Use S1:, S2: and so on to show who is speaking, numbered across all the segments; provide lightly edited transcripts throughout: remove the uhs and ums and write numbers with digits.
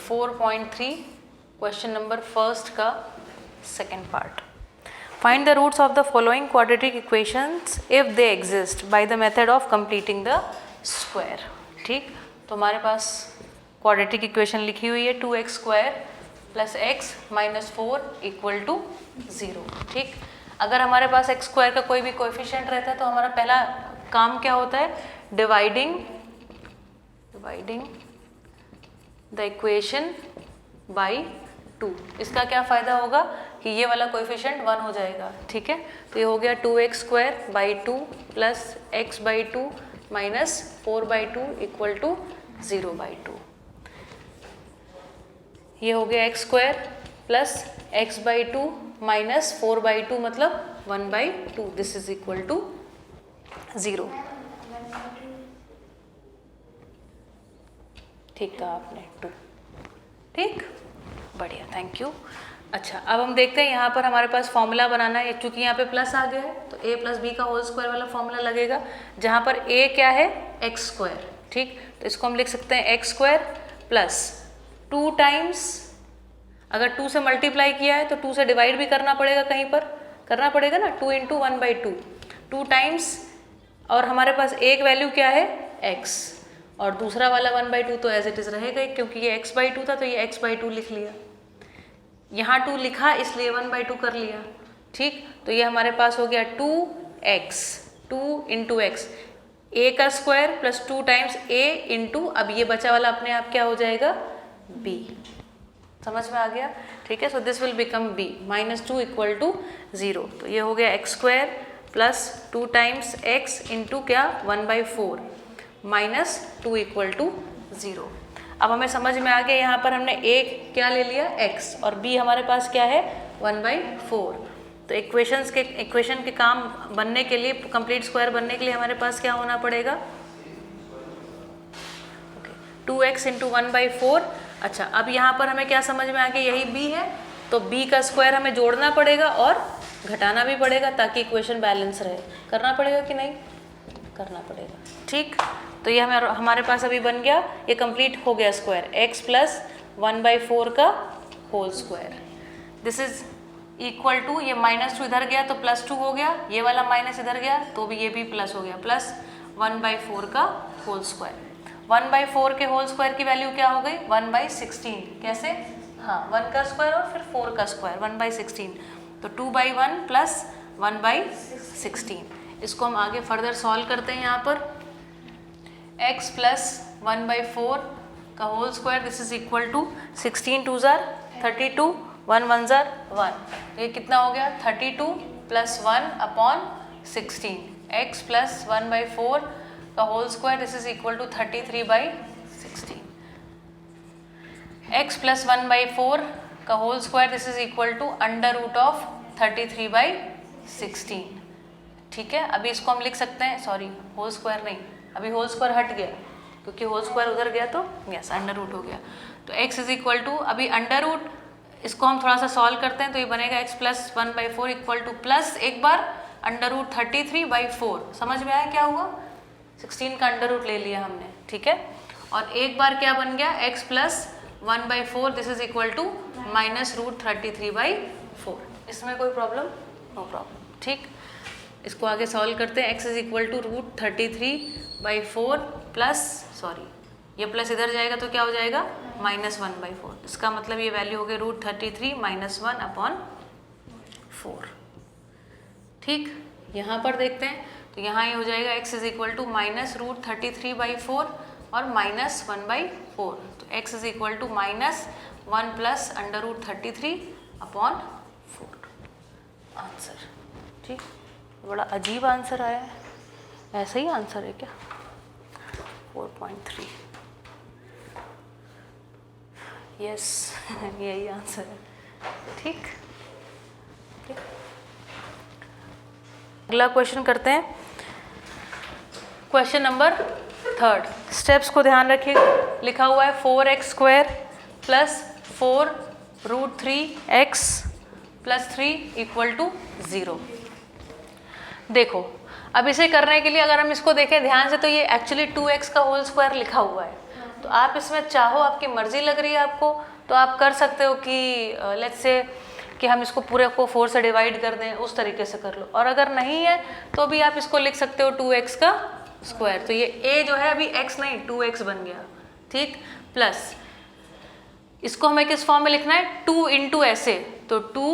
S1: 4.3 question number first का second part. Find the roots of the following quadratic equations if they exist by the method of completing the square. ठीक, तो हमारे पास quadratic equation लिखी हुई है 2x² + x - 4 = 0. ठीक, अगर हमारे पास x² का कोई भी कोएफिशिएंट रहता है तो हमारा पहला काम क्या होता है, डिवाइडिंग द इक्वेशन बाई 2. इसका क्या फ़ायदा होगा कि ये वाला कोएफिशिएंट 1 हो जाएगा. ठीक है, तो ये हो गया 2x² / 2 + x/2 - 4/2 = 0/2. ये हो गया x² + x/2 - 4/2 मतलब 1/2. This is equal to 0. ठीक कहा आपने, 2. ठीक, बढ़िया, थैंक यू. अच्छा, अब हम देखते हैं यहाँ पर हमारे पास फॉर्मूला बनाना है. क्योंकि यहाँ पे प्लस आ गया है तो a + b का होल स्क्वायर वाला फॉर्मूला लगेगा, जहाँ पर a क्या है, x². ठीक, तो इसको हम लिख सकते हैं x² + 2 टाइम्स, अगर 2 से मल्टीप्लाई किया है तो 2 से डिवाइड भी करना पड़ेगा, कहीं पर करना पड़ेगा ना, 2 × 1/2, 2 टाइम्स. और हमारे पास एक वैल्यू क्या है, x, और दूसरा वाला 1/2 तो एज इट इज़ रहेगा ही, क्योंकि ये x/2 था तो ये x/2 लिख लिया. यहाँ 2 लिखा इसलिए 1/2 कर लिया. ठीक, तो ये हमारे पास हो गया 2x, 2 × x, a का स्क्वायर + 2 टाइम्स a × अब ये बचा वाला अपने आप क्या हो जाएगा, b. समझ में आ गया. ठीक है, so this will become b -2 = 0. तो ये हो गया x² + 2 टाइम्स x × क्या, 1/4 -2 = 0. अब हमें समझ में आ गया, यहाँ पर हमने a क्या ले लिया, x, और b हमारे पास क्या है, 1/4. तो इक्वेशन के काम बनने के लिए, कंप्लीट स्क्वायर बनने के लिए हमारे पास क्या होना पड़ेगा, 2x × 1/4. अच्छा, अब यहाँ पर हमें क्या समझ में आ गया, यही b है तो b का स्क्वायर हमें जोड़ना पड़ेगा और घटाना भी पड़ेगा ताकि इक्वेशन बैलेंस रहे. करना पड़ेगा कि नहीं, करना पड़ेगा. ठीक, तो ये हमारे पास अभी बन गया, ये कंप्लीट हो गया स्क्वायर, x + 1/4 का whole square. This is equal to, ये -2 इधर गया तो +2 हो गया, ये वाला माइनस इधर गया तो भी ये भी प्लस हो गया, + 1/4 का होल स्क्वायर. 1/4 के होल स्क्वायर की वैल्यू क्या हो गई, 1/16. कैसे, हाँ, 1 का स्क्वायर और फिर 4 का स्क्वायर, 1/16. तो 2/1 + 1/16. इसको हम आगे फर्दर सॉल्व करते हैं. यहाँ पर x + 1/4 का whole square, this is equal to 16 × 2 = 32, 1 × 1 = 1. ये कितना हो गया, 32 + 1/16. x + 1/4 का whole square, this is equal to 33/16. x + 1/4 का whole square, this is equal to √of 33/16. ठीक है, अभी इसको हम लिख सकते हैं, सॉरी होल स्क्वायर नहीं, अभी होल स्क्वायर हट गया क्योंकि होल स्क्वायर उधर गया तो यस √ हो गया. तो x इज इक्वल टू, अभी √ इसको हम थोड़ा सा सॉल्व करते हैं तो ये बनेगा x + 1/4 इक्वल टू प्लस एक बार √33/4. समझ में आया क्या हुआ, 16 का √ ले लिया हमने. ठीक है, और एक बार क्या बन गया, x + 1/4, this is equal to -√33/4. इसमें कोई प्रॉब्लम, नो प्रॉब्लम. ठीक, इसको आगे सॉल्व करते हैं. x is equal to √33/4 plus, sorry ये प्लस इधर जाएगा तो क्या हो जाएगा, -1/4. इसका मतलब ये वैल्यू हो गई √33 - 1/4. ठीक, यहाँ पर देखते हैं तो यहाँ ये हो जाएगा x इज इक्वल टू -√33/4 और -1/4. तो x is equal to -1 + √33/4. Answer. ठीक, बड़ा अजीब आंसर आया है, ऐसा ही आंसर है क्या, 4.3. यस, यही आंसर है. ठीक, अगला क्वेश्चन करते हैं. Question number 3. स्टेप्स को ध्यान रखिएगा. लिखा हुआ है 4x² + 4 √3x + 3 = 0. देखो, अब इसे करने के लिए अगर हम इसको देखें ध्यान से तो ये एक्चुअली 2x का होल स्क्वायर लिखा हुआ है, तो आप इसमें चाहो, आपकी मर्जी लग रही है आपको, तो आप कर सकते हो कि लेट्स से कि हम इसको पूरे को 4 से डिवाइड कर दें, उस तरीके से कर लो। और अगर नहीं है तो भी आप इसको लिख सकते हो 2x का स्क्वायर। तो ये a जो है अभी x नहीं 2x बन गया, ठीक। प्लस इसको हमें किस फॉर्म में लिखना है, 2 इंटू ऐसे, तो 2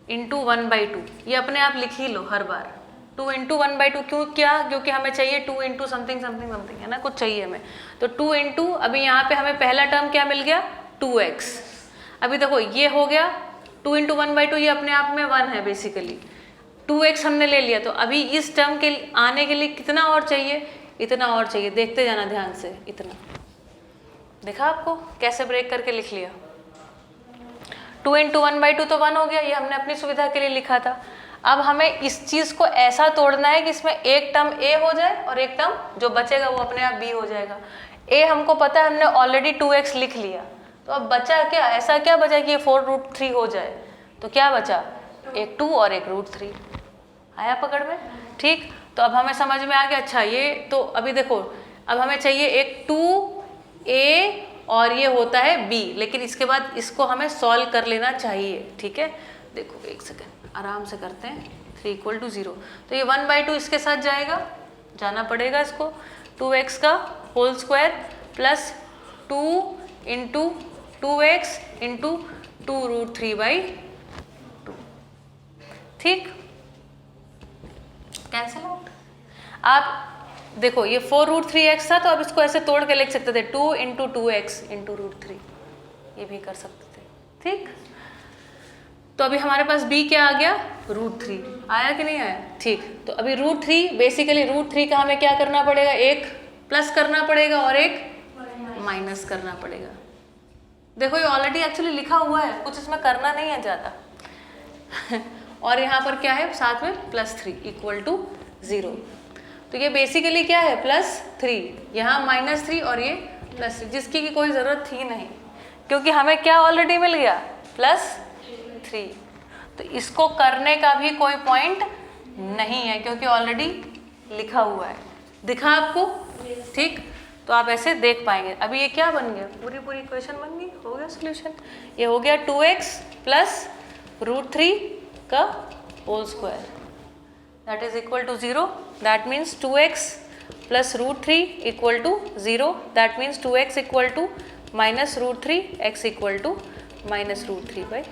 S1: इंटू 1/2, ये अपने आप लिख ही लो हर बार। 2 इंटू 1/2 क्यों, क्या, क्योंकि हमें चाहिए 2 इंटू समथिंग समथिंग समथिंग, है ना, कुछ चाहिए हमें। तो 2 इंटू, अभी यहाँ पे हमें पहला टर्म क्या मिल गया, 2x। अभी देखो ये हो गया 2 इंटू 1/2, ये अपने आप में 1 है बेसिकली। 2x हमने ले लिया, तो अभी इस टर्म के आने के लिए कितना और चाहिए, इतना और चाहिए। देखते जाना ध्यान से, इतना देखा आपको कैसे ब्रेक करके लिख लिया। 2 इंटू 1/2 तो 1 हो गया, ये हमने अपनी सुविधा के लिए लिखा था। अब हमें इस चीज़ को ऐसा तोड़ना है कि इसमें एक टर्म a हो जाए और एक टर्म जो बचेगा वो अपने आप b हो जाएगा। a हमको पता है, हमने ऑलरेडी 2x लिख लिया, तो अब बचा क्या, ऐसा क्या बचा कि ये 4√3 हो जाए, तो क्या बचा, एक 2 और एक √3 आया पकड़ में, ठीक। तो अब हमें समझ में आ गया। अच्छा ये तो अभी देखो, अब हमें चाहिए एक 2a और ये होता है b, लेकिन इसके बाद इसको हमें सॉल्व कर लेना चाहिए, ठीक है। देखो एक सेकेंड आराम से करते हैं। 3 = 0, तो ये 1/2 इसके साथ जाएगा, जाना पड़ेगा इसको। 2x का whole square plus 2 into 2x into 2√3/2, ठीक। Cancel out. आप देखो ये 4√3x था, तो अब इसको ऐसे तोड़ के लिख सकते थे 2 इंटू 2x इंटू √3, ये भी कर सकते थे, ठीक। तो अभी हमारे पास b क्या आ गया, √3 आया कि नहीं आया, ठीक। तो अभी √3 बेसिकली √3 का हमें क्या करना पड़ेगा, एक प्लस करना पड़ेगा और एक माइनस करना पड़ेगा। देखो ये ऑलरेडी एक्चुअली लिखा हुआ है, कुछ इसमें करना नहीं है ज़्यादा और यहाँ पर क्या है साथ में +3 = 0। तो ये बेसिकली क्या है +3, यहाँ -3 और ये +3, जिसकी की कोई ज़रूरत थी नहीं, क्योंकि हमें क्या ऑलरेडी मिल गया +3। तो इसको करने का भी कोई पॉइंट नहीं है, क्योंकि ऑलरेडी लिखा हुआ है। दिखा आपको, ठीक। तो आप ऐसे देख पाएंगे। अभी ये क्या बन गया, पूरी इक्वेशन बन गई, हो गया सोल्यूशन। ये हो गया 2x प्लस √3 का whole square, that is equal to 0। That means 2x plus √3 = 0। That means 2x = -√3, x = -√3/2।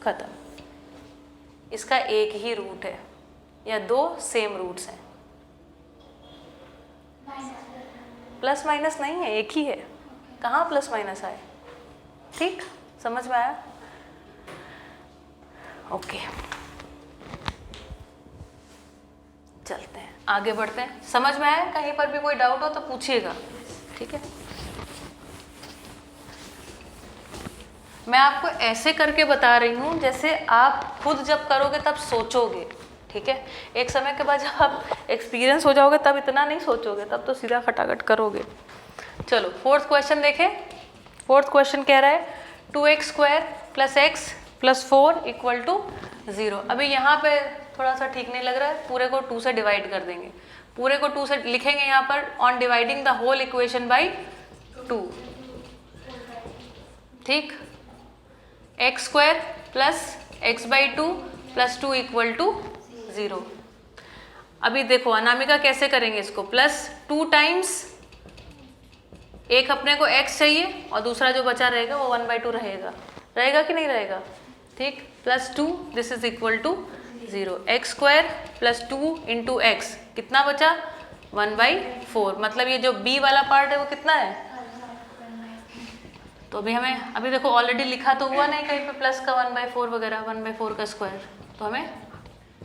S1: खत्म। इसका एक ही रूट है या दो सेम रूट्स हैं, प्लस माइनस नहीं है, एक ही है। कहाँ प्लस माइनस आए, ठीक, समझ में आया, ओके। चलते हैं आगे बढ़ते हैं। समझ में आया, कहीं पर भी कोई डाउट हो तो पूछिएगा, ठीक है। मैं आपको ऐसे करके बता रही हूँ जैसे आप खुद जब करोगे तब सोचोगे, ठीक है। एक समय के बाद जब आप एक्सपीरियंस हो जाओगे तब इतना नहीं सोचोगे, तब तो सीधा खटाखट करोगे। चलो 4th क्वेश्चन देखें। 4th क्वेश्चन कह रहा है 2x² + x + 4 = 0। अभी यहाँ पे थोड़ा सा ठीक नहीं लग रहा है, पूरे को 2 से डिवाइड कर देंगे। पूरे को 2 से लिखेंगे यहाँ पर on dividing the whole equation by 2, ठीक। x² + x/2 + 2 = 0। अभी देखो अनामिका कैसे करेंगे इसको, +2 टाइम्स, एक अपने को x चाहिए और दूसरा जो बचा रहेगा वो 1/2 रहेगा, रहेगा कि नहीं रहेगा, ठीक। +2 this is equal to 0। x² + 2 into x कितना बचा 1/4, मतलब ये जो b वाला पार्ट है वो कितना है। तो अभी हमें, अभी देखो ऑलरेडी लिखा तो हुआ नहीं कहीं पे प्लस का 1/4 वगैरह, 1/4 का स्क्वायर, तो हमें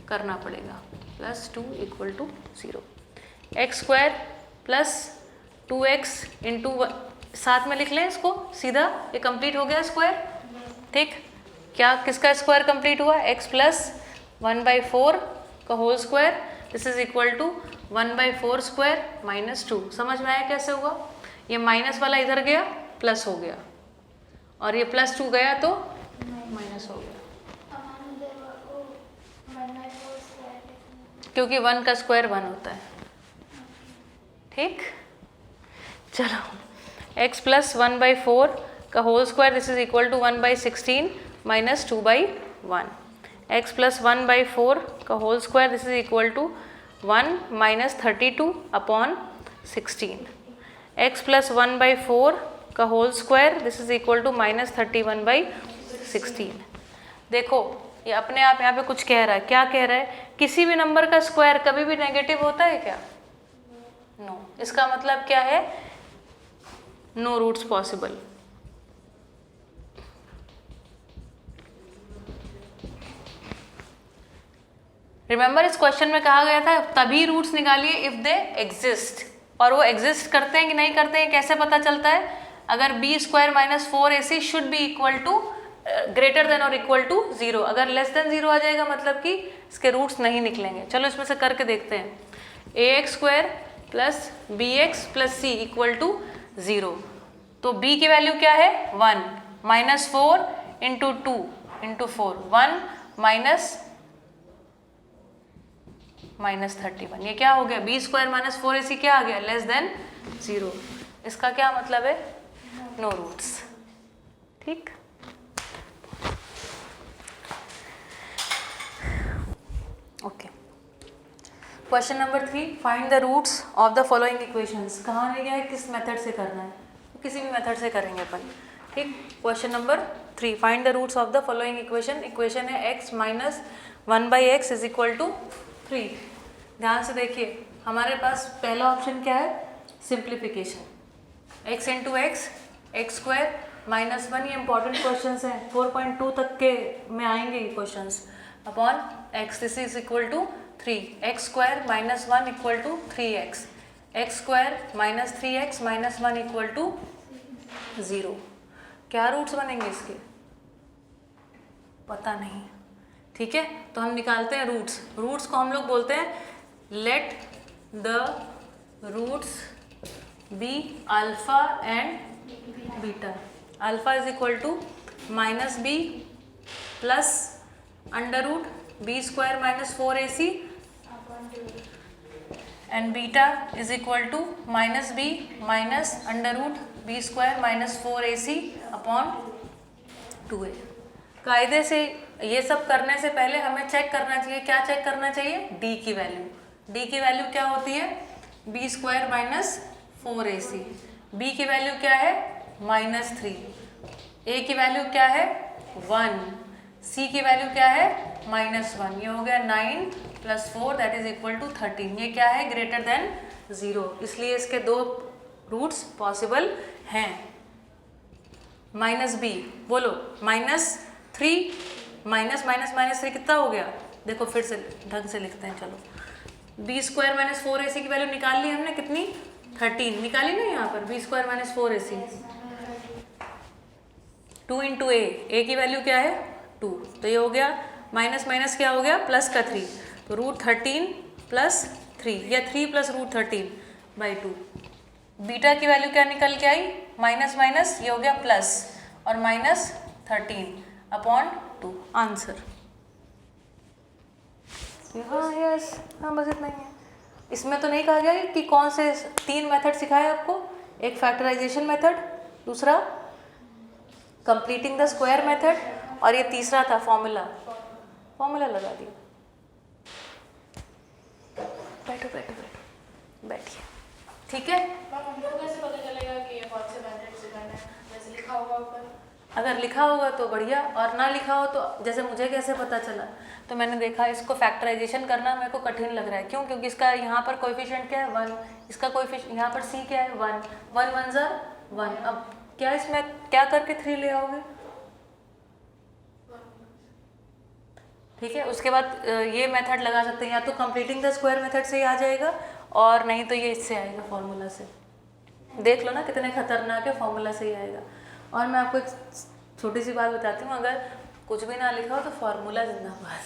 S1: करना पड़ेगा +2 = 0। x² + 2x इंटू, साथ में लिख लें इसको सीधा, ये कंप्लीट हो गया स्क्वायर, ठीक। क्या किसका स्क्वायर कंप्लीट हुआ, x + 1/4 का whole square, this is equal to 1/4² - 2। समझ में आया कैसे हुआ, ये माइनस वाला इधर गया, प्लस हो गया, और ये +2 गया तो माइनस हो गया, क्योंकि 1 का स्क्वायर 1 होता है, ठीक। चलो x प्लस 1/4 का whole square this is equal to 1/16 minus 2/1. x plus 1/4 का whole square this is equal to 1 minus 32 upon 16. x plus 1/4 का whole square this is equal to minus 31/16. देखो ये अपने आप यहाँ पे कुछ कह रहा है. क्या कह रहा है? किसी भी नंबर का स्क्वायर कभी भी नेगेटिव होता है क्या? नो. इसका मतलब क्या है? No roots possible. रिमेंबर इस क्वेश्चन में कहा गया था तभी रूट्स निकालिए इफ दे एग्जिस्ट. और वो एग्जिस्ट करते हैं कि नहीं करते हैं कैसे पता चलता है? अगर b square minus 4ac should be equal to greater than और इक्वल टू 0. अगर लेस देन 0 आ जाएगा मतलब कि इसके रूट्स नहीं निकलेंगे. चलो इसमें से करके देखते हैं. ax square plus bx plus c equal to 0. तो b की वैल्यू क्या है? 1 माइनस 4 इंटू 2 इंटू 4 1 माइनस 31. ये क्या हो गया? b स्क्वायर माइनस 4ac क्या आ गया? Less than 0. इसका क्या मतलब है? No roots. ठीक. Okay. Question number 3 find the roots of the following equations. कहाँ ले गया है? किस मेथड से करना है? किसी भी मेथड से करेंगे अपन. ठीक. Question number 3 find the roots of the following equation. Equation है x minus 1/x is equal to 3. ध्यान से देखिए हमारे पास पहला ऑप्शन क्या है? Simplification. x into x x square minus 1. ये इंपॉर्टेंट क्वेश्चन हैं 4.2 तक के में आएंगे ये question. Upon x this is equal to 3. X square minus 1 equal to 3x. X square minus 3x minus 1 equal to 0. क्या रूट्स बनेंगे इसके? पता नहीं. ठीक है तो हम निकालते हैं रूट्स. रूट्स को हम लोग बोलते हैं let the roots be alpha and beta. Alpha is equal to minus b plus under root b square minus 4ac and beta is equal to minus b minus under root b square minus 4ac upon 2a. कायदे से ये सब करने से पहले हमें check करना चाहिए. क्या चेक करना चाहिए? d की वैल्यू. d की वैल्यू क्या होती है? B square minus 4ac. b की वैल्यू क्या है? माइनस 3. a की वैल्यू क्या है? 1. c की वैल्यू क्या है? माइनस 1. ये हो गया 9 plus 4 that is equal to 13. ये क्या है? Greater than 0. इसलिए इसके दो रूट्स पॉसिबल हैं. माइनस बी बोलो. माइनस 3 माइनस माइनस माइनस 3 कितना हो गया? देखो फिर से ढंग से लिखते हैं. चलो बी स्क्वायर माइनस 4ac की वैल्यू निकाल ली हमने. कितनी? 13 निकाली ना यहाँ पर. B square minus 4ac 2 into A की वैल्यू क्या है? 2. तो ये हो गया माइनस माइनस क्या हो गया? प्लस का 3. तो रूट 13 प्लस 3 या 3 प्लस रूट 13/2. बीटा की वैल्यू क्या निकल के आई? माइनस माइनस ये हो गया प्लस और माइनस 13 अपॉन 2. आंसर. हाँ यस हाँ बस इतना ही है. इसमें तो नहीं कहा गया कि कौन से 3 मेथड सिखाए आपको. एक फैक्टराइजेशन मेथड, दूसरा कंप्लीटिंग द स्क्वायर मेथड और ये तीसरा था फॉर्मूला लगा दिया. बैठो बैठो बैठो बैठिए. ठीक है.
S2: हमको कैसे पता चलेगा कि ये कौन से मेथड से करना है? वैसे लिखा होगा ऊपर.
S1: अगर लिखा होगा तो बढ़िया और ना लिखा हो तो जैसे मुझे कैसे पता चला? तो मैंने देखा इसको फैक्टराइजेशन करना मेरे को कठिन लग रहा है. क्यों? क्योंकि इसका यहाँ पर कोएफिशिएंट क्या है? 1. इसका कोएफिशिएंट यहाँ पर c क्या है? 1. 1 1 ज़ा 1. अब क्या इसमें क्या करके 3 ले आओगे? ठीक है. उसके बाद ये मेथड लगा सकते हैं. या तो कंप्लीटिंग द स्क्वायर मेथड से ही आ जाएगा और नहीं तो ये इससे आएगा फॉर्मूला से. देख लो ना कितने खतरनाक है. फॉर्मूला से ही आएगा. और मैं आपको एक छोटी सी बात बताती हूँ. अगर कुछ भी ना लिखा हो तो फॉर्मूला जिंदाबाद.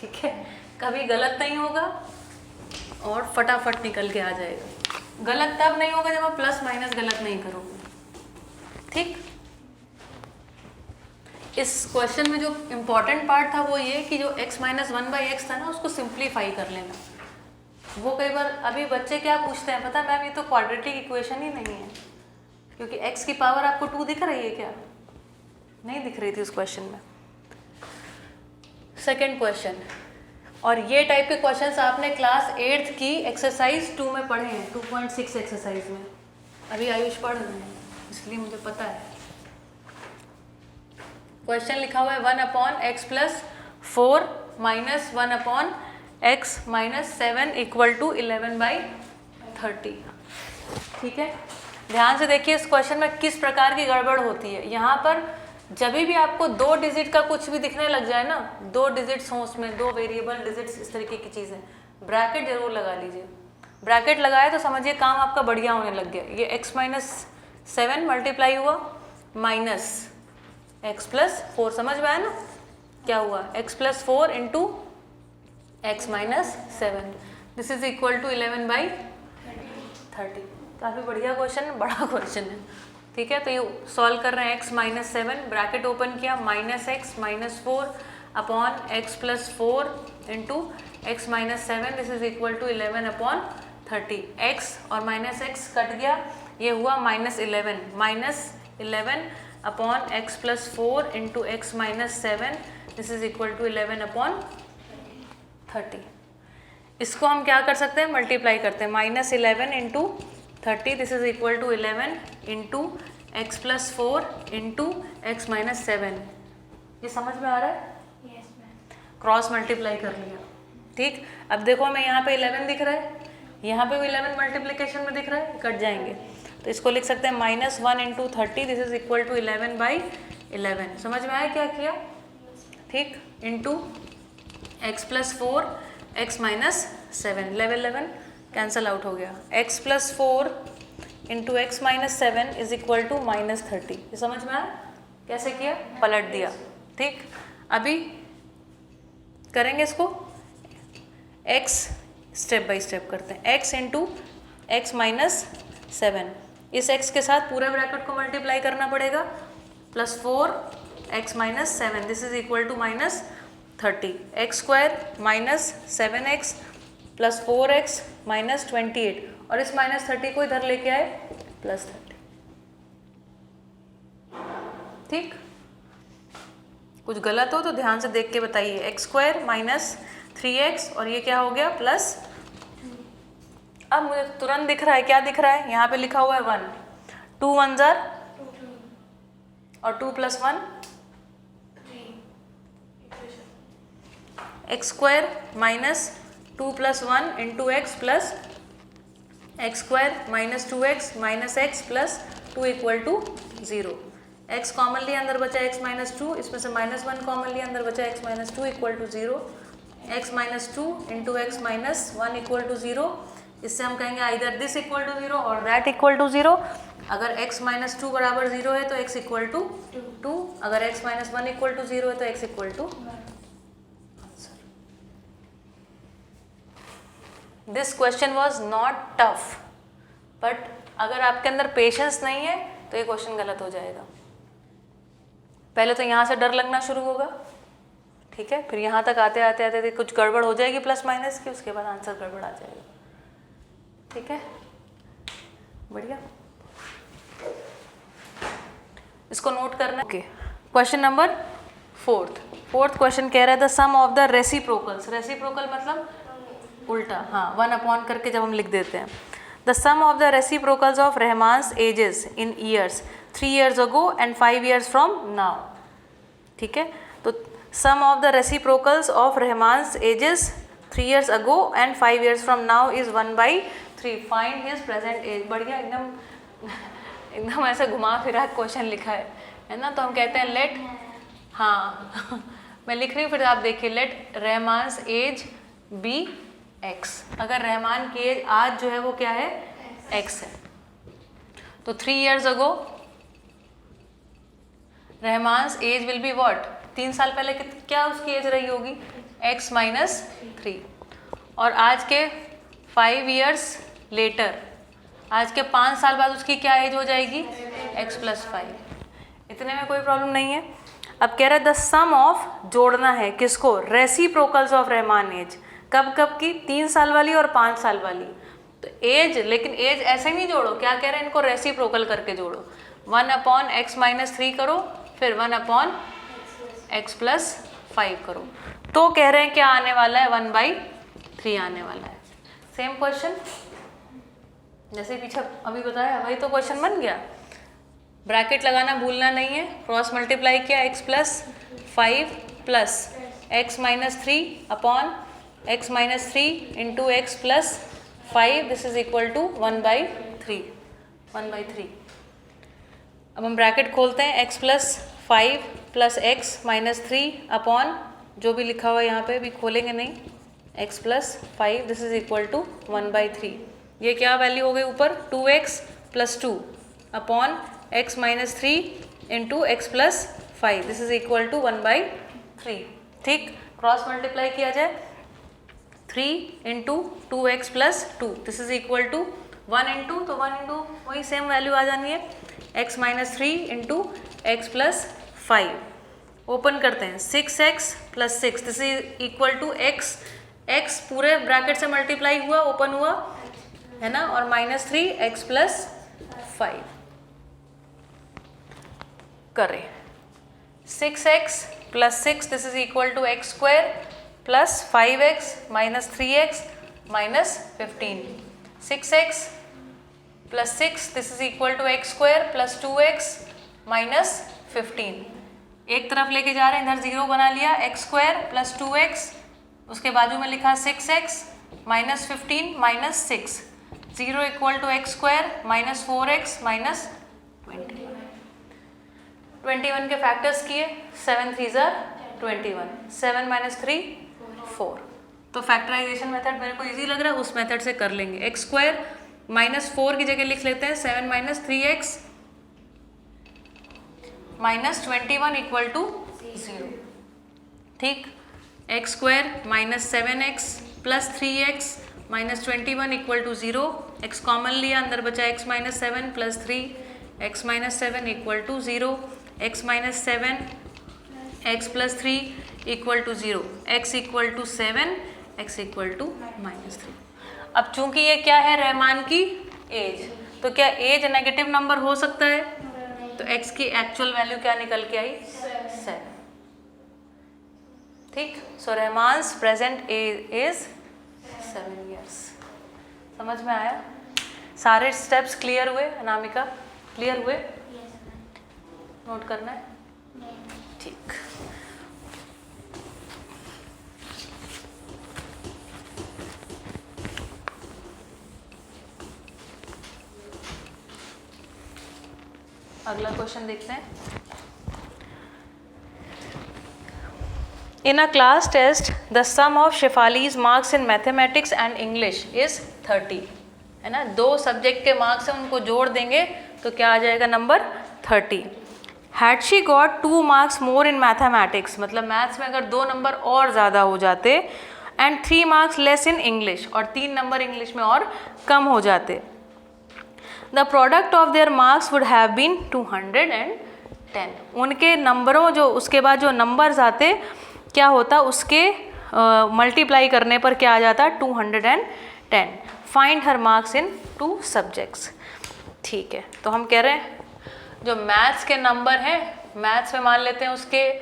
S1: ठीक है. कभी गलत नहीं होगा और फटाफट निकल के आ जाएगा. गलत तब नहीं होगा जब आप प्लस माइनस गलत नहीं करोगे. ठीक. इस क्वेश्चन में जो इम्पोर्टेंट पार्ट था वो ये कि जो x माइनस 1/x था ना उसको सिंप्लीफाई कर लेना. वो कई बार अभी बच्चे क्या पूछते हैं पता है? मैम ये तो क्वाड्रेटिक इक्वेशन ही नहीं है. क्योंकि x की पावर आपको 2 दिख रही है क्या? नहीं दिख रही थी उस क्वेश्चन में। सेकेंड क्वेश्चन, और ये टाइप के क्वेश्चंस आपने क्लास 8th की एक्सरसाइज 2 में पढ़े हैं, 2.6 एक्सरसाइज में। अभी आयुष पढ़ रहे हैं इसलिए मुझे पता है। क्वेश्चन लिखा हुआ है 1/x + 4 - 1/x - 7 = 11/30। ठीक है, ध्यान से देखिए इस क्वेश्चन में किस प्रकार की गड़बड़ होती है। यहाँ पर जब भी आपको 2 डिजिट का कुछ भी दिखने लग जाए ना, 2 डिजिट्स हों उसमें, 2 वेरिएबल डिजिट्स, इस तरीके की चीज़ें, ब्रैकेट जरूर लगा लीजिए। ब्रैकेट लगाए तो समझिए काम आपका बढ़िया होने लग गया। ये x - 7 मल्टीप्लाई हुआ माइनस x + 4, समझ में आया ना क्या हुआ? x + 4 × x - 7 this is equal to 11/30। काफ़ी बढ़िया क्वेश्चन, बड़ा क्वेश्चन है। ठीक है, तो ये सॉल्व कर रहे हैं x - 7, ब्रैकेट ओपन किया, -x - 4 upon x + 4 × x - 7 this is equal to 11/30। x और -x कट गया, ये हुआ -11 upon x + 4 × x - 7 this is equal to 11/30। इसको हम क्या कर सकते हैं? मल्टीप्लाई करते हैं। -11 × 30 this is equal to 11 × x + 4 × x - 7। ये समझ में आ रहा है?
S2: Yes ma'am.
S1: क्रॉस मल्टीप्लाई कर लिया। ठीक, अब देखो हमें यहाँ पे 11 दिख रहा है, यहाँ पे भी 11 मल्टीप्लिकेशन में दिख रहा है, कट जाएंगे तो इसको लिख सकते हैं -1 × 30 दिस इज इक्वल टू 11/11। समझ में आया क्या किया? ठीक, into x + 4 x - 7, 11 cancel out हो गया। x + 4 × x - 7 is equal to -30। ये समझ में आया कैसे किया? पलट दिया। ठीक, अभी करेंगे इसको x स्टेप बाय स्टेप करते हैं। x × x - 7, इस x के साथ पूरे ब्रैकेट को मल्टीप्लाई करना पड़ेगा, +4 x - 7 this is equal to -30। x² - 7x + 4x - 28, और इस -30 को इधर लेके आए +30। ठीक, कुछ गलत हो तो ध्यान से देख के बताइए। x² - 3x और ये क्या हो गया? प्लस, अब मुझे तुरंत दिख रहा है, क्या दिख रहा है? यहाँ पे लिखा हुआ है 1, 2 1 जार और 2 + 1 x² - 2 + 1 × x plus x² - 2x - x + 2 = 0। x common लिया, अंदर बचा x - 2, इसमें से -1 कॉमन लिया, अंदर बचा x - 2 = 0। x - 2 × x - 1 = 0। इससे हम कहेंगे आइदर दिस इक्वल टू 0 और दैट इक्वल टू 0। अगर x - 2 = 0 है तो x इक्वल टू 2, अगर x - 1 इक्वल टू 0 है तो x equal to. This question was not tough, but अगर आपके अंदर पेशेंस नहीं है तो ये क्वेश्चन गलत हो जाएगा। पहले तो यहाँ से डर लगना शुरू होगा, ठीक है, फिर यहाँ तक आते आते आते कुछ गड़बड़ हो जाएगी प्लस माइनस की, उसके बाद आंसर गड़बड़ आ जाएगा। ठीक है, बढ़िया, इसको नोट करना। Okay, question number 4th question कह रहा है the sum of the reciprocals. Reciprocal मतलब उल्टा, हाँ, 1/, करके जब हम लिख देते हैं। The sum of the reciprocals of Rahman's ages in years 3 years ago and 5 years from now। ठीक है, तो sum of the reciprocals of Rahman's ages 3 years ago and 5 years from now is 1/3। Find his present age. बढ़िया, एकदम ऐसे घुमा फिरा question लिखा है ना। तो हम कहते हैं लेट, हाँ मैं लिख रही हूँ, फिर आप देखिए, लेट रहमान्स एज बी x। अगर रहमान की एज आज जो है वो क्या है? x है। तो 3 years ago Rahman's age will be what? 3 साल पहले क्या उसकी एज रही होगी? x - 3। और आज के 5 years लेटर, आज के 5 साल बाद उसकी क्या एज हो जाएगी? x + 5। इतने में कोई प्रॉब्लम नहीं है। अब कह रहा है द सम ऑफ, जोड़ना है किसको? Reciprocals of Rahman age. कब कब की? 3 साल वाली और 5 साल वाली। तो एज, लेकिन एज ऐसे नहीं जोड़ो, क्या कह रहे हैं, इनको रेसिप्रोकल करके जोड़ो। 1/x-3 करो, फिर 1/x+5 करो, तो कह रहे हैं क्या आने वाला है, 1/3 आने वाला है। सेम क्वेश्चन जैसे पीछे अभी बताया, वही तो क्वेश्चन बन गया। ब्रैकेट लगाना भूलना नहीं है, क्रॉस मल्टीप्लाई किया x+5 plus x-3 upon x-3 into x+5, this is equal to 1/3। अब हम ब्रैकेट खोलते हैं, x+5 प्लस x-3 अपॉन जो भी लिखा हुआ है यहाँ पे भी खोलेंगे नहीं, x+5, this is equal to 1/3। ये क्या वैल्यू हो गई ऊपर, 2x+2 upon x-3 into x+5, this is equal to 1/3। ठीक, क्रॉस मल्टीप्लाई किया जाए, 3 into 2x+2, this is equal to 1 into, तो 1 इंटू वही सेम वैल्यू आ जानी है, x-3 इंटू x+5। ओपन करते हैं, 6x + 6, this is equal to x पूरे ब्रैकेट से मल्टीप्लाई हुआ, ओपन हुआ है ना, और -3x+5 करें। 6x + 6, this is equal to x² plus 5x - 3x - 15। 6x + 6, this is equal to x² plus 2x - 15। एक तरफ लेके जा रहे हैं, इधर 0 बना लिया, x² प्लस 2x, उसके बाजू में लिखा 6x - 15 - 6, 0 equal to x² - 4x - 21। 21 के फैक्टर्स किए, 7 3 = 21, 7 - 3 4। तो फैक्टराइजेशन मेथड मेरे को इजी लग रहा है, उस मेथड से कर लेंगे। x² - 4 की जगह लिख लेते हैं 7 - 3x - 21 इक्वल टू 0। ठीक, x² - 7x plus 3x - 21 equal to 0, x common लिया, अंदर बचा x - 7 plus 3, x - 7 equal to 0, x - 7 x plus 3 equal to 0, x equal to 7, x equal to -3। अब चूंकि ये क्या है, रहमान की एज, तो क्या एज नेगेटिव नंबर हो सकता है, तो x की एक्चुअल वैल्यू क्या निकल के आई, 7। ठीक, सो रहमान्स प्रेजेंट एज इज 7 years। समझ में आया, सारे स्टेप्स क्लियर हुए, अनामिका क्लियर हुए, नोट करना है, ठीक। अगला क्वेश्चन देखते हैं। In a class test, the sum of Shefali's marks in mathematics and English is 30, है ना, 2 सब्जेक्ट के मार्क्स हैं, उनको जोड़ देंगे तो क्या आ जाएगा, number 30। Had she got 2 marks more in mathematics, मतलब मैथ्स में अगर 2 नंबर और ज़्यादा हो जाते, and 3 marks less in English, और 3 नंबर इंग्लिश में और कम हो जाते, the product of their marks would have been 210। उनके नंबरों, जो उसके बाद जो नंबर्स आते, क्या होता, उसके मल्टीप्लाई करने पर क्या आ जाता, 210। Find her marks in 2 subjects. ठीक है, तो हम कह रहे हैं जो मैथ्स के नंबर हैं, मैथ्स में मान लेते हैं उसके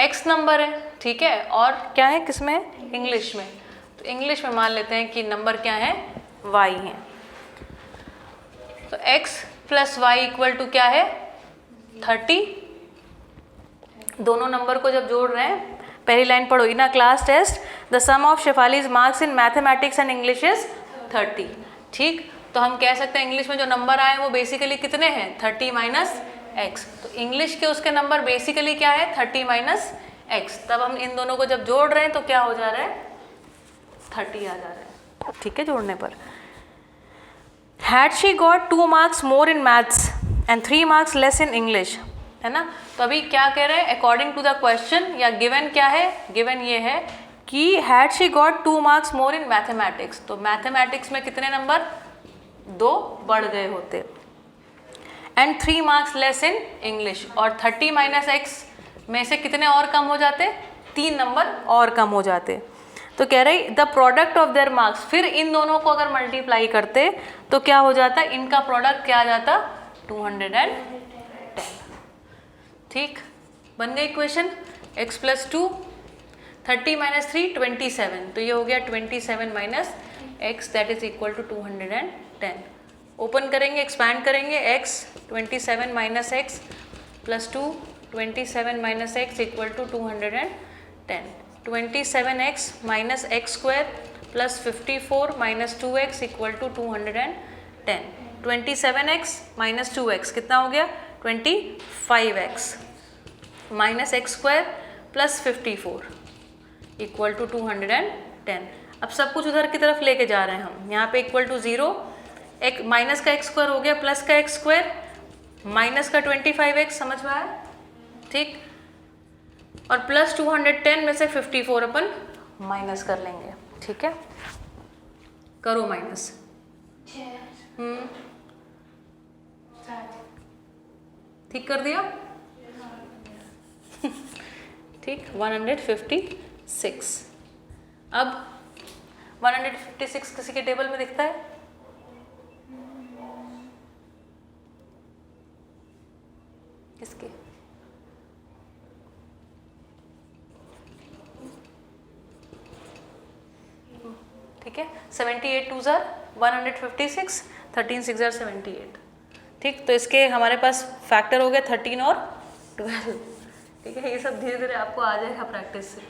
S1: x नंबर है, ठीक है, और क्या है किसमें, इंग्लिश में, तो इंग्लिश में मान लेते हैं कि नंबर क्या है, y हैं। तो x + y इक्वल टू क्या है, 30। दोनों नंबर को जब जोड़ रहे हैं, पहली लाइन पढ़ो, in a class test the sum of Shefali's marks in mathematics and English is 30। ठीक, तो हम कह सकते हैं इंग्लिश में जो नंबर आए वो बेसिकली कितने हैं, 30 - x। तो इंग्लिश के उसके नंबर बेसिकली क्या है, 30 - x। तब हम इन दोनों को जब जोड़ रहे हैं तो क्या हो जा रहा है, 30 आ जा रहा है। ठीक है, जोड़ने पर Had she got 2 marks more in maths and 3 marks less in English, है ना, तो अभी क्या कह रहे हैं, अकॉर्डिंग टू द क्वेश्चन या गिवन क्या है, गिवन ये है कि had she got 2 marks more in mathematics, तो मैथमेटिक्स में कितने नंबर, 2 बढ़ गए होते, and 3 marks less in English, और 30 - x में से कितने और कम हो जाते, 3 नंबर और कम हो जाते। तो कह रहे the product of their marks, फिर इन दोनों को अगर मल्टीप्लाई करते तो क्या हो जाता, इनका प्रोडक्ट क्या आ जाता 210। ठीक, बन गई इक्वेशन। x प्लस 2 30 माइनस 3 27, तो ये हो गया 27 minus x that is equal to 210। Open करेंगे, एक्सपैंड करेंगे, x 27 minus x plus 2 27 minus x equal to 210। 27x minus x square plus 54 minus 2x equal to 210। 27x minus 2x कितना हो गया 25x minus x square plus 54 equal to 210। अब सब कुछ उधर की तरफ लेके जा रहे हैं हम, यहाँ पे इक्वल टू 0, एक माइनस का एक्स स्क्वायर हो गया प्लस का एक्स स्क्वायर माइनस का 25x, समझ में आया? ठीक, और प्लस 210 में से 54 अपन माइनस कर लेंगे। ठीक है, करो माइनस। ठीक कर दिया? ठीक, 156। अब 156 किसी के टेबल में दिखता है? किसके? ठीक है, 78 2 ज़ार 156, 13 6 ज़ार 78। ठीक, तो इसके हमारे पास फैक्टर हो गया 13 और 12। ठीक है, ये सब धीरे धीरे आपको आ जाएगा प्रैक्टिस से।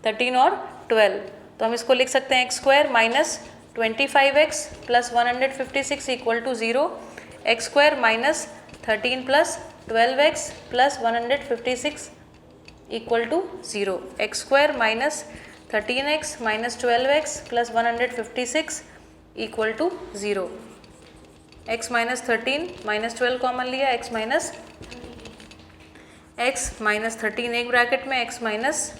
S1: 13 और 12, तो हम इसको लिख सकते हैं x square minus 25x plus 156 equal to 0, x square minus 13 plus 12x plus 156 equal to 0, x square minus 13x minus 12x plus 156 equal to 0, x minus 13 minus 12 common लिया, x माइनस 13 एक ब्रैकेट में, x minus,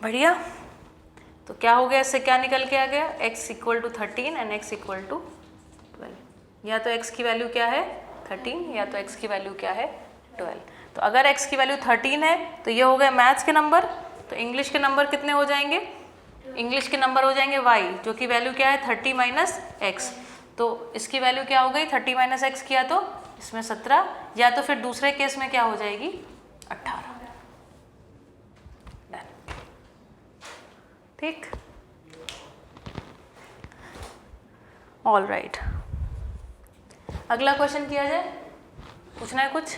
S1: बढ़िया। तो क्या हो गया, इससे क्या निकल के आ गया, x equal to 13 and x equal to 12। या तो x की वैल्यू क्या है 13 या तो x की वैल्यू क्या है 12। तो अगर x की वैल्यू 13 है तो ये हो गए मैथ्स के नंबर, तो इंग्लिश के नंबर कितने हो जाएंगे, इंग्लिश के नंबर हो जाएंगे y, जो कि वैल्यू क्या है 30 माइनस एक्स। तो इसकी वैल्यू क्या हो गई 30 माइनस एक्स किया तो इसमें 17, या तो फिर दूसरे केस में क्या हो जाएगी 18। ठीक, ऑल राइट। अगला क्वेश्चन किया जाए, पूछना है कुछ?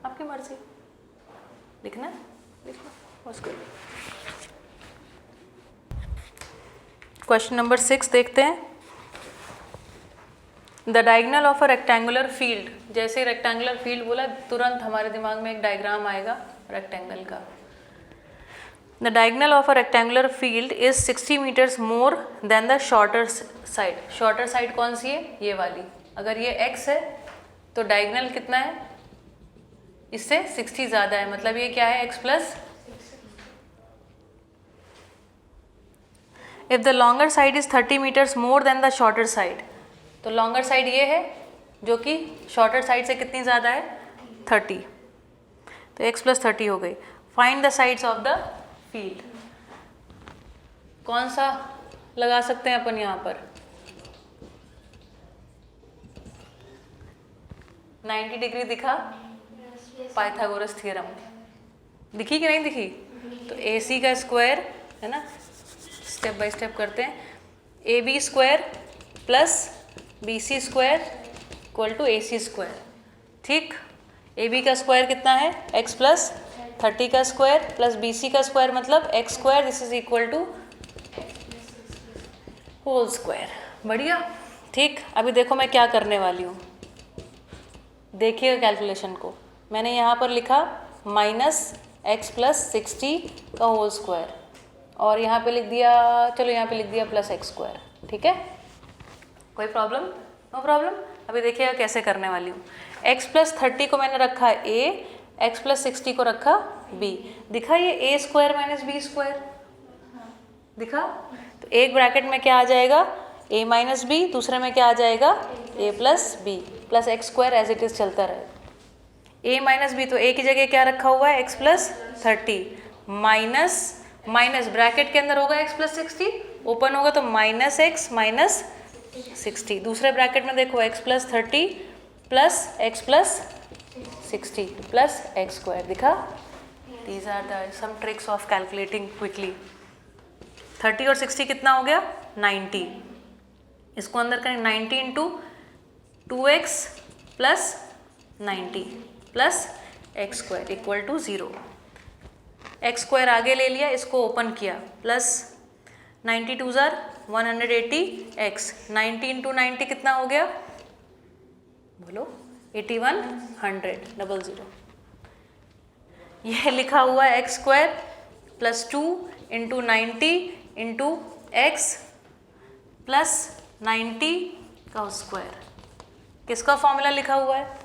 S1: आपकी मर्जी, लिखना है लिखना उसको। क्वेश्चन नंबर 6 देखते हैं। The diagonal of a rectangular field, जैसे रेक्टेंगुलर फील्ड बोला तुरंत हमारे दिमाग में एक डायग्राम आएगा रेक्टेंगल का। The diagonal of a rectangular field is 60 metres more than the shorter side. Shorter side कौन सी है, ये वाली। अगर ये x है तो डायगोनल कितना है, इससे 60 ज़्यादा है, मतलब ये क्या है x plus. If the longer side is 30 metres more than the shorter side, तो लॉन्गर साइड ये है जो कि शॉर्टर साइड से कितनी ज़्यादा है 30, तो x प्लस 30 हो गई। Find the sides of the field, कौन सा लगा सकते हैं अपन यहाँ पर, 90 डिग्री दिखा, पाइथागोरस थ्योरम दिखी कि नहीं दिखी? तो AC का स्क्वायर है ना, स्टेप बाय स्टेप करते हैं। AB square plus BC square equal to AC square. ठीक, AB का स्क्वायर कितना है x प्लस 30 का स्क्वायर प्लस BC का स्क्वायर मतलब x square, this is equal to whole square. बढ़िया। ठीक, अभी देखो मैं क्या करने वाली हूँ, देखिएगा कैलकुलेशन को। मैंने यहाँ पर लिखा माइनस एक्स प्लस 60 का होल स्क्वायर, और यहाँ पे लिख दिया, चलो यहाँ पे लिख दिया प्लस एक्स स्क्वायर। ठीक है, कोई प्रॉब्लम? No problem. अभी देखिएगा कैसे करने वाली हूँ। x प्लस 30 को मैंने रखा a, x प्लस 60 को रखा b। दिखा ये a square minus b square दिखा? तो एक ब्रैकेट में क्या आ जाएगा a माइनस बी, दूसरे में क्या आ जाएगा a plus b plus x square as it is चलता रहेगा। a माइनस बी, तो a की जगह क्या रखा हुआ है x plus 30 minus minus bracket के अंदर होगा x प्लस 60, ओपन होगा तो माइनस एक्स माइनस 60, दूसरे ब्रैकेट में देखो x plus 30 plus x plus 60 plus x square, दिखा? These are the some tricks of calculating quickly. 30 और 60 कितना हो गया? 90। इसको अंदर करें, 90 इंटू 2x प्लस 90 प्लस x square equal to 0। X square आगे ले लिया, इसको ओपन किया, प्लस 90 टू ज़ार 180 x, 90 इंटू 90 कितना हो गया? बोलो 8100 00। यह लिखा हुआ है x square plus 2 into 90 into x plus 90 का स्क्वायर। किसका फॉर्मूला लिखा हुआ है?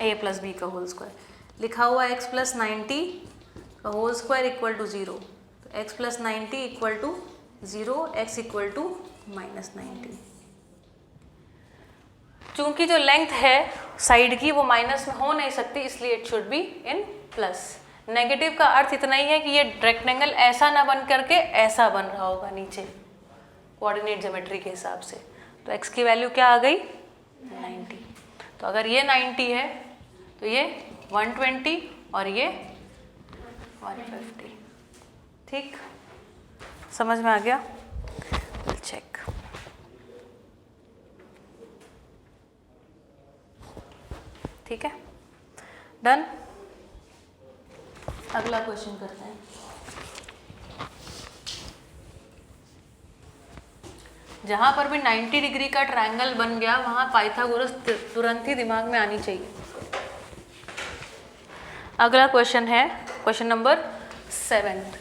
S1: a प्लस बी का होल स्क्वायर लिखा हुआ है, x प्लस 90 का होल स्क्वायर इक्वल टू 0, तो x plus 90 equal to 0, x equal to minus 90। चूंकि जो लेंथ है साइड की वो माइनस में हो नहीं सकती, इसलिए it should be in plus. Negative का अर्थ इतना ही है कि ये रेक्टेंगल ऐसा ना बन करके ऐसा बन रहा होगा नीचे कोऑर्डिनेट ज्योमेट्री के हिसाब से। तो x की वैल्यू क्या आ गई? 90। तो अगर ये 90 है तो ये 120 और ये 150। ठीक, समझ में आ गया? चेक। ठीक है, डन। अगला क्वेश्चन करते हैं। जहां पर भी 90 डिग्री का ट्रायंगल बन गया वहां पाइथागोरस तुरंत ही दिमाग में आनी चाहिए। अगला क्वेश्चन है question number 7।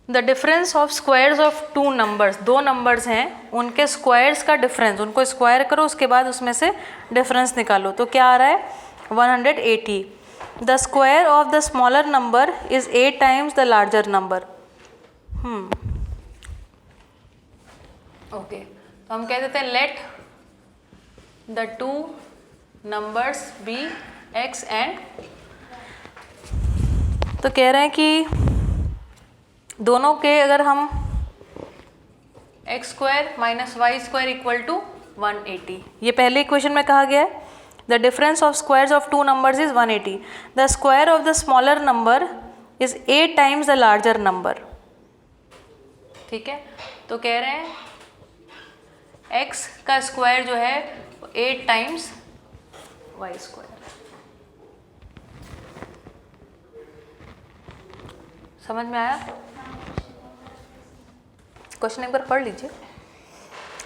S1: The difference of squares of two numbers, दो नंबर्स हैं उनके स्क्वायर्स का डिफरेंस, उनको स्क्वायर करो उसके बाद उसमें से डिफरेंस निकालो। तो क्या आ रहा है? 180। The square of the smaller number is 8 times the larger number. Okay, तो हम कह देते हैं let the two numbers be x and, तो कह रहे हैं कि दोनों के अगर हम x square minus y square equal to 180, ये पहले इक्वेशन में कहा गया है। The difference of squares of two numbers is 180। The square of the smaller number is 8 times the larger number. ठीक है, तो कह रहे हैं x का स्क्वायर जो है 8 टाइम्स वाई स्क्वायर। समझ में आया? क्वेश्चन एक बार पढ़ लीजिए।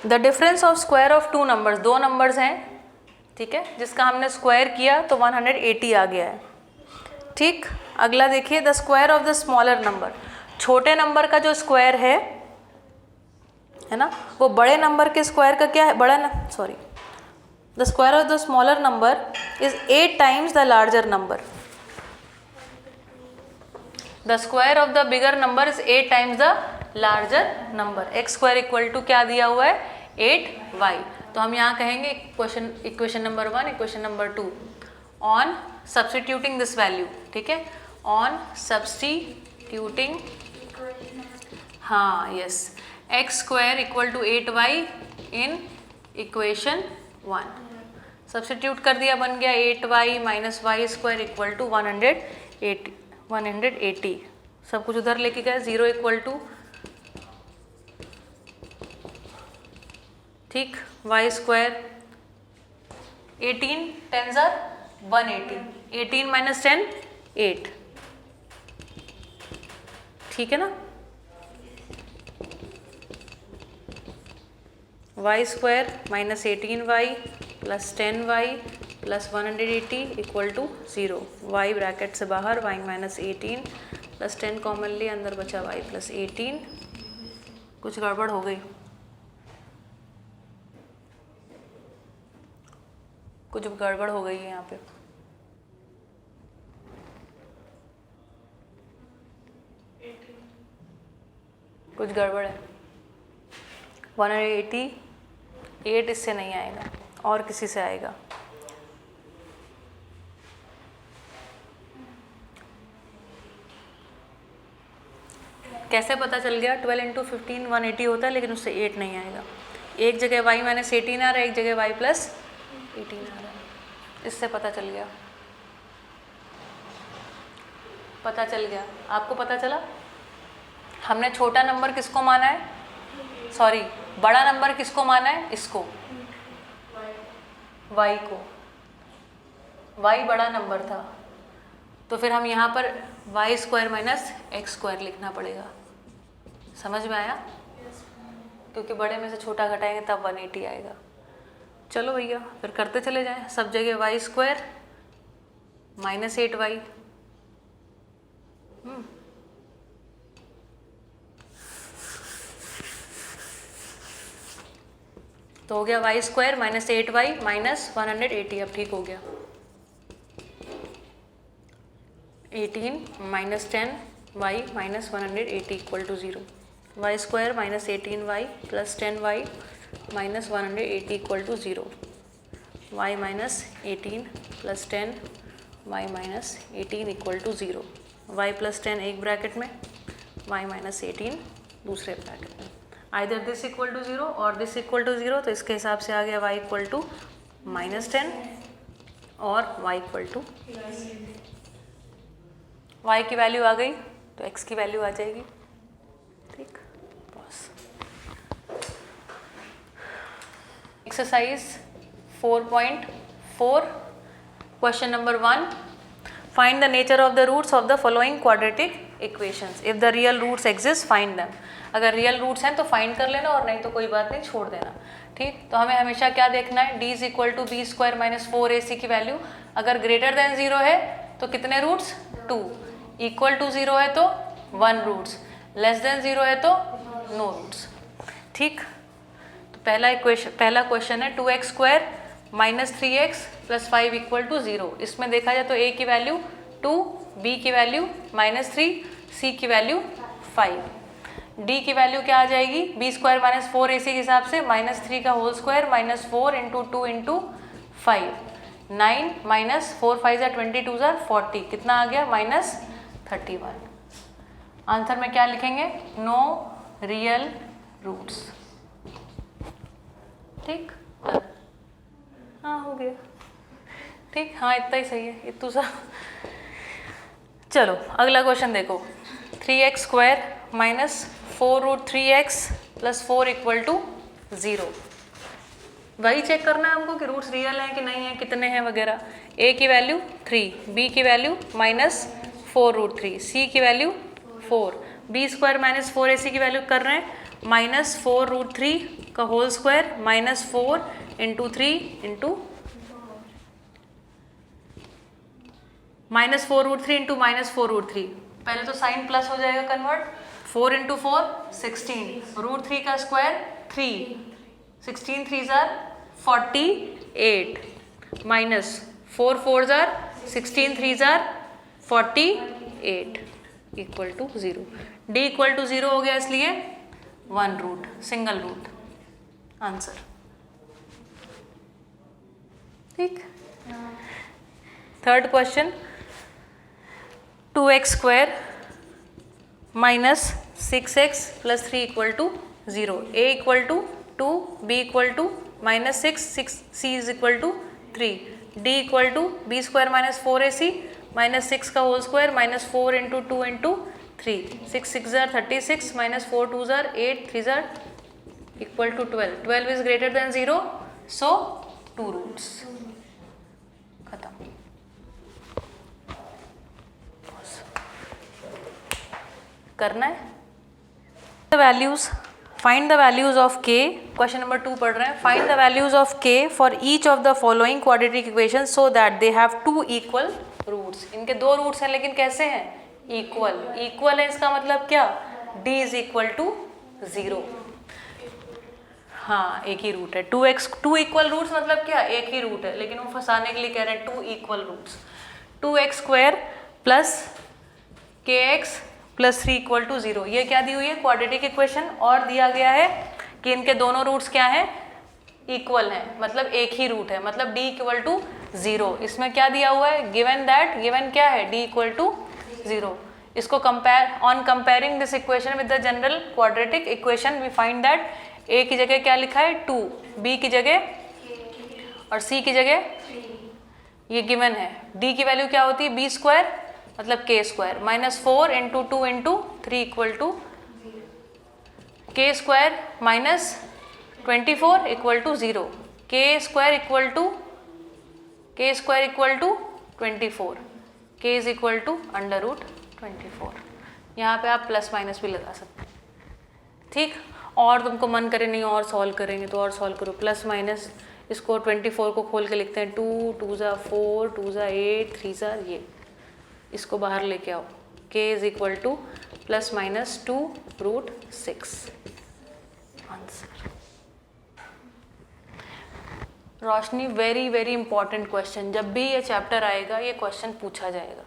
S1: The difference of square of two numbers, दो नंबर्स हैं, ठीक है, जिसका हमने स्क्वायर किया तो 180 आ गया है। ठीक, अगला देखिए, the square of the smaller number, छोटे नंबर का जो स्क्वायर है ना, वो बड़े नंबर के स्क्वायर का क्या है? The square of the smaller number is 8 times the larger number. The square of the bigger number is 8 times the larger number. X square equal to क्या दिया हुआ है? 8y। तो हम यहाँ कहेंगे equation number 1, equation number 2 on substituting this value. ठीक है, ऑन सब्सटीट्यूटिंग, हाँ yes, x square equal to 8y in equation 1। Substitute कर दिया, बन गया 8y minus y square equal to 180। सब कुछ उधर लेके गए, 0 इक्वल टू, ठीक, वाई स्क्वायर 18 10 ज़ार 180, 18 माइनस 10 8। ठीक है ना, y square minus 18y plus 10y plus 180 equal to 0। y bracket से बाहर, y माइनस 18 प्लस 10 कॉमन लिए, अंदर बचा y प्लस 18। कुछ गड़बड़ हो गई, कुछ गड़बड़ हो गई है यहाँ पे। कुछ गड़बड़ है। 180 8 इससे नहीं आएगा और किसी से आएगा। कैसे पता चल गया? 12 इंटू 15 180 होता है, लेकिन उससे 8 नहीं आएगा। एक जगह y माइनस 18 आ रहा है, एक जगह y प्लस 18 आ रहा है। इससे पता चल गया। पता चल गया, आपको पता चला? हमने छोटा नंबर किसको माना है? सॉरी, बड़ा नंबर किसको माना है? इसको, y को। y बड़ा नंबर था, तो फिर हम यहाँ पर y square minus x square लिखना पड़ेगा। समझ में आया? क्योंकि बड़े में से छोटा घटाएंगे तब 180 आएगा। चलो भैया फिर करते चले जाएं। सब जगह वाई स्क्वायर माइनस 8y, तो हो गया Y square minus 8y minus 180। अब ठीक हो गया। 18 minus 10y minus 180 equal to 0। Y square minus 18y plus 10y minus 180 equal to 0। y minus 18 plus 10y minus 18 equal to 0। y plus 10 एक bracket में, y minus 18 दूसरे bracket में। Either this equal to 0 और this equal to 0, तो इसके हिसाब से आ गया y इक्वल टू माइनस 10 और y इक्वल टू y की वैल्यू आ गई तो x की वैल्यू आ जाएगी। ठीक, बस। Exercise 4.4 question number 1, find the nature of the roots of the following quadratic equations. If the real roots exist find them. अगर रियल रूट्स हैं तो फाइंड कर लेना, और नहीं तो कोई बात नहीं, छोड़ देना। ठीक, तो हमें हमेशा क्या देखना है? d is equal to b square minus 4ac की वैल्यू अगर ग्रेटर देन 0 है तो कितने रूट्स? 2। इक्वल टू 0 है तो 1 रूट्स, लेस देन 0 है तो नो रूट्स। ठीक, तो पहला क्वेश्चन है 2x square minus 3x plus 5 equal to 0। इसमें देखा जाए तो a की वैल्यू 2, b की वैल्यू माइनस 3, c की वैल्यू 5, d की वैल्यू क्या आ जाएगी? b स्क्वायर माइनस 4ac के हिसाब से माइनस 3 का whole square minus 4 into 2 into 5, 9 minus 4 5 ज़ा 22 ज़ा 40, कितना आ गया? माइनस 31। आंसर में क्या लिखेंगे? No real roots. ठीक, हाँ हो गया। ठीक, हाँ इतना ही सही है, इतना सा। चलो अगला क्वेश्चन देखो। 3x square minus 4 root 3x plus 4 equal to 0। वही चेक करना है हमको कि रूट्स रियल हैं कि नहीं है, कितने हैं वगैरह। a की वैल्यू 3, b की वैल्यू माइनस 4 रूट 3, c की value 4, b square minus 4ac की वैल्यू कर रहे हैं माइनस 4 रूट 3 का whole square minus 4 into 3 into minus 4 root 3 into minus 4 root 3। पहले तो साइन प्लस हो जाएगा कन्वर्ट। 4 इंटू 4 16, रूट 3 का स्क्वायर 3, 16 3 ज़ार 48 माइनस 4 4 ज़ार 16 3 ज़ार 48 equal to 0। d equal to 0 हो गया, इसलिए 1 रूट, सिंगल रूट आंसर। ठीक, third question 2x square minus 6x plus 3 equal to 0। a equal to 2, b equal to minus 6, c is equal to 3, d equal to b square minus 4ac minus 6 का whole square minus 4 into 2 into 3, 6 6 ज़ार 36 minus 4 2 ज़ार 8 3 ज़ार equal to 12। 12 is greater than 0, so 2 roots. खत्म। करना है values. Find the values of k। Question number 2 पढ़ रहे हैं। Find the values of k for each of the following quadratic equation so that they have 2 equal roots. इनके 2 roots हैं, लेकिन कैसे हैं? इक्वल। इक्वल है इसका मतलब क्या? d is equal to 0। हाँ, एक ही रूट है। 2 इक्वल रूट्स मतलब क्या? एक ही रूट है, लेकिन वो फंसाने के लिए कह रहे हैं 2 equal roots. 2x square plus kx plus 3 equal to 0। ये क्या दी हुई है? Quadratic equation. और दिया गया है कि इनके दोनों रूट्स क्या हैं? इक्वल है, मतलब एक ही रूट है, मतलब d इक्वल टू 0। इसमें क्या दिया हुआ है, गिवन क्या है, d इक्वल टू 0। इसको comparing this equation with the general quadratic equation we find that a की जगह क्या लिखा है 2, b की जगह और c की जगह ये गिवन है। d की वैल्यू क्या होती है b स्क्वायर मतलब k square minus 4 into 2 into 3 equal to k square minus 24 equal to 0। k square equal to 24, k is equal to under root 24। यहाँ पे आप प्लस माइनस भी लगा सकते हैं, ठीक। और तुमको मन करे नहीं और सॉल्व करेंगे तो और सॉल्व करो, प्लस माइनस इसको 24 को खोल के लिखते हैं 2 2 ज़ा 4 2 ज़ा 8 3 ज़ा ये, इसको बाहर लेके आओ, k is equal to plus minus 2 root 6 answer. Roshni very very important question, जब भी ये चैप्टर आएगा ये क्वेश्चन पूछा जाएगा,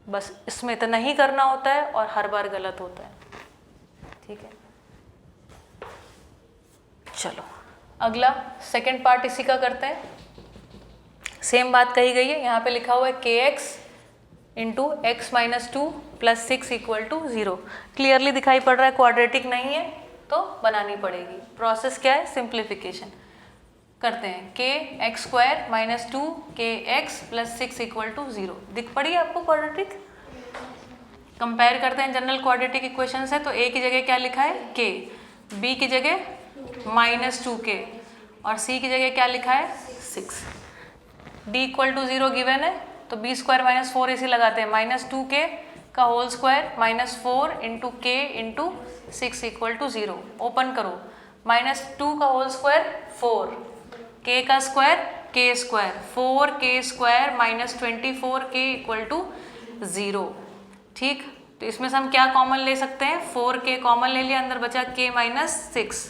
S1: बस इसमें इतना ही करना होता है और हर बार गलत होता है, ठीक है। चलो अगला सेकंड पार्ट इसी का करते हैं। सेम बात कही गई है, यहाँ पे लिखा हुआ है kx into x minus 2 plus 6 equal to 0। Clearly दिखाई पड़ रहा है, क्वाड्रेटिक नहीं है तो बनानी पड़ेगी। प्रोसेस क्या है, सिंप्लीफिकेशन करते हैं। k x square minus 2 k x plus 6 equal to 0। दिख पड़ी है आपको क्वाड्रेटिक? कंपेयर करते हैं जनरल क्वाड्रेटिक इक्वेशन से, तो a की जगह क्या लिखा है k, b की जगह माइनस 2k और c की जगह क्या लिखा है 6। d इक्वल टू 0 गिवन है तो b स्क्वायर माइनस 4 इसी लगाते हैं, माइनस 2k का whole square minus 4 into k into 6 equal to 0। Open करो, माइनस 2 का होल स्क्वायर 4, k का square k square, 4k square minus 24k equal to 0, ठीक। तो इसमें से हम क्या कॉमन ले सकते हैं, 4k कॉमन ले लिया, अंदर बचा k माइनस 6।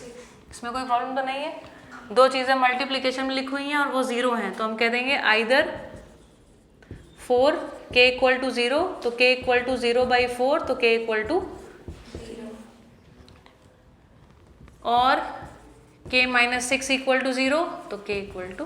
S1: इसमें कोई प्रॉब्लम तो नहीं है, दो चीज़ें मल्टीप्लिकेशन में लिखी हुई हैं और वो 0 हैं, तो हम कह देंगे आइदर 4k इक्वल टू 0 तो k इक्वल टू 0/4 तो k इक्वल टू 0 और k माइनस 6 इक्वल टू 0 तो k इक्वल टू